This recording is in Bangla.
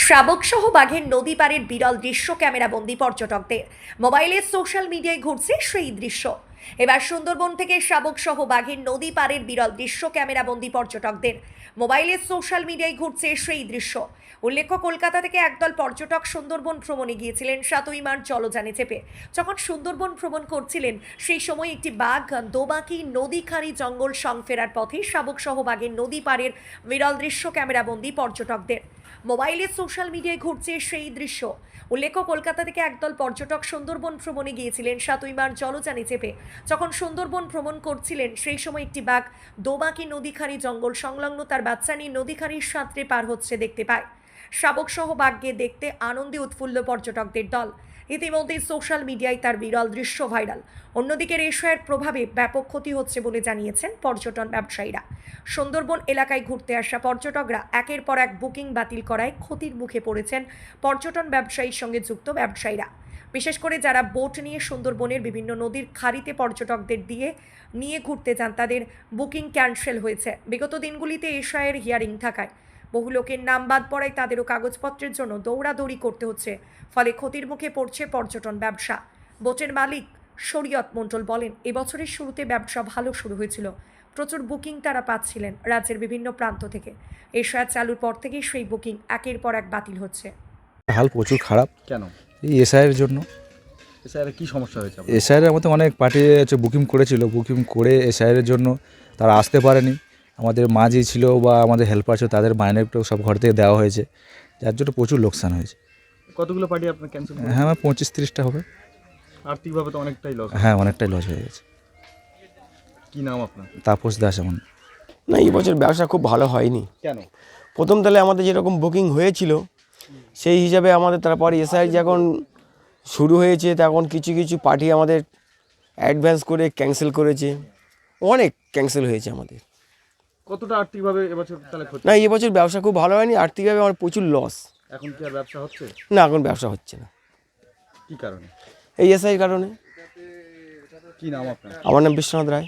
শাবকসহ বাঘের নদী পাড়ের বিরল দৃশ্য ক্যামেরাবন্দি পর্যটকদের মোবাইলে সোশ্যাল মিডিয়ায় ঘুরছে সেই দৃশ্য। এবার সুন্দরবন থেকে শাবকসহ বাঘের নদী পাড়ের বিরল দৃশ্য ক্যামেরাবন্দি পর্যটকদের মোবাইলে সোশ্যাল মিডিয়ায় ঘুরছে সেই দৃশ্য। উল্লেখ্য, কলকাতা থেকে একদল পর্যটক সুন্দরবন ভ্রমণে গিয়েছিলেন 7ই মার্চ জলযানে চেপে। যখন সুন্দরবন ভ্রমণ করছিলেন সেই সময় একটি বাঘ দোবাকি নদীখানি জঙ্গল সং ফেরার পথে শাবকসহ বাঘের নদী পাড়ের বিরল দৃশ্য ক্যামেরাবন্দি পর্যটকদের মোবাইলে সোশ্যাল মিডিয়ায় ঘুরছে সেই দৃশ্য। উল্লেখ্য, কলকাতা থেকে একদল পর্যটক সুন্দরবন ভ্রমণে গিয়েছিলেন 7ই মার্চ জলযানে চেপে। যখন সুন্দরবন ভ্রমণ করছিলেন সেই সময় একটি বাঘ দোবাকি নদীখানি জঙ্গল সংলগ্ন তার বাচ্চা নিয়ে নদীখানির সাঁতরে পার হচ্ছে দেখতে পায়। শাবকসহ বাঘকে দেখতে আনন্দে উৎফুল্ল পর্যটকদের দল। ইতিমধ্যে সোশ্যাল মিডিয়ায় তার বিরল দৃশ্য ভাইরাল। অন্যদিকে রেশায়ের প্রভাবে ব্যাপক ক্ষতি হচ্ছে বলে জানিয়েছেন পর্যটন ব্যবসায়ীরা। সুন্দরবন এলাকায় ঘুরতে আসা পর্যটকরা একের পর এক বুকিং বাতিল করায় ক্ষতির মুখে পড়েছেন পর্যটন ব্যবসায়ীর সঙ্গে যুক্ত ব্যবসায়ীরা। বিশেষ করে যারা বোট নিয়ে সুন্দরবনের বিভিন্ন নদীর খাড়িতে পর্যটকদের নিয়ে ঘুরতে যান, তাদের বুকিং ক্যান্সেল হয়েছে। বিগত দিনগুলিতে এশায়ের হিয়ারিং থাকায় বহু লোকের নাম বাদ পড়ায় তাদেরও কাগজপত্রের জন্য দৌড়াদৌড়ি করতে হচ্ছে। ফলে ক্ষতির মুখে পড়ছে পর্যটন ব্যবসা। বোটের মালিক শরীয়ত মণ্ডল বলেন, এবছরের শুরুতে ব্যবসা ভালো শুরু হয়েছিল, প্রচুর বুকিং তারা পাচ্ছিলেন রাজ্যের বিভিন্ন প্রান্ত থেকে। এশায়াত চালুর পর থেকেই সেই বুকিং একের পর এক বাতিল হচ্ছে। হাল প্রচুর খারাপ। কেন? এই এসআইয়ের জন্য। এসআইয়ের কি সমস্যা হয়েছে? এসআইয়ের মধ্যে অনেক পার্টি বুকিং করেছিল, বুকিং করে এসআইয়ের জন্য তারা আসতে পারেনি। আমাদের মাঝি ছিল বা আমাদের হেল্পার ছিল, তাদের মাইনেটাও সব ঘর থেকে দেওয়া হয়েছে, যার জন্য প্রচুর লোকসান হয়েছে। কতগুলো পার্টি আপনার ক্যান্সেল? হ্যাঁ, আমার 25-30টা হবে। আর্থিকভাবে তো অনেকটাই লস। হ্যাঁ, অনেকটাই লস হয়ে গেছে। কি নাম আপনার? তাপস দাস। এমন না, এই বছর ব্যবসা খুব ভালো হয়নি। কেন? প্রথম তাহলে আমাদের যেরকম বুকিং হয়েছিল সেই হিসাবে আমাদের তারপর এসআই যখন শুরু হয়েছে তখন কিছু কিছু পার্টি আমাদের অ্যাডভান্স করে ক্যান্সেল করেছে, অনেক ক্যান্সেল হয়েছে আমাদের। কতটা আর্থিকভাবে এবছর তাহলে ক্ষতি? না, এই বছর ব্যবসা খুব ভালো হয়নি, আর্থিকভাবে আমার প্রচুর লস। এখন কি আর ব্যবসা হচ্ছে? না, এখন ব্যবসা হচ্ছে না। কি কারণে? এই এসআইয়ের কারণে। কি নাম আপনার? আমার নাম বিশ্বনাথ রায়।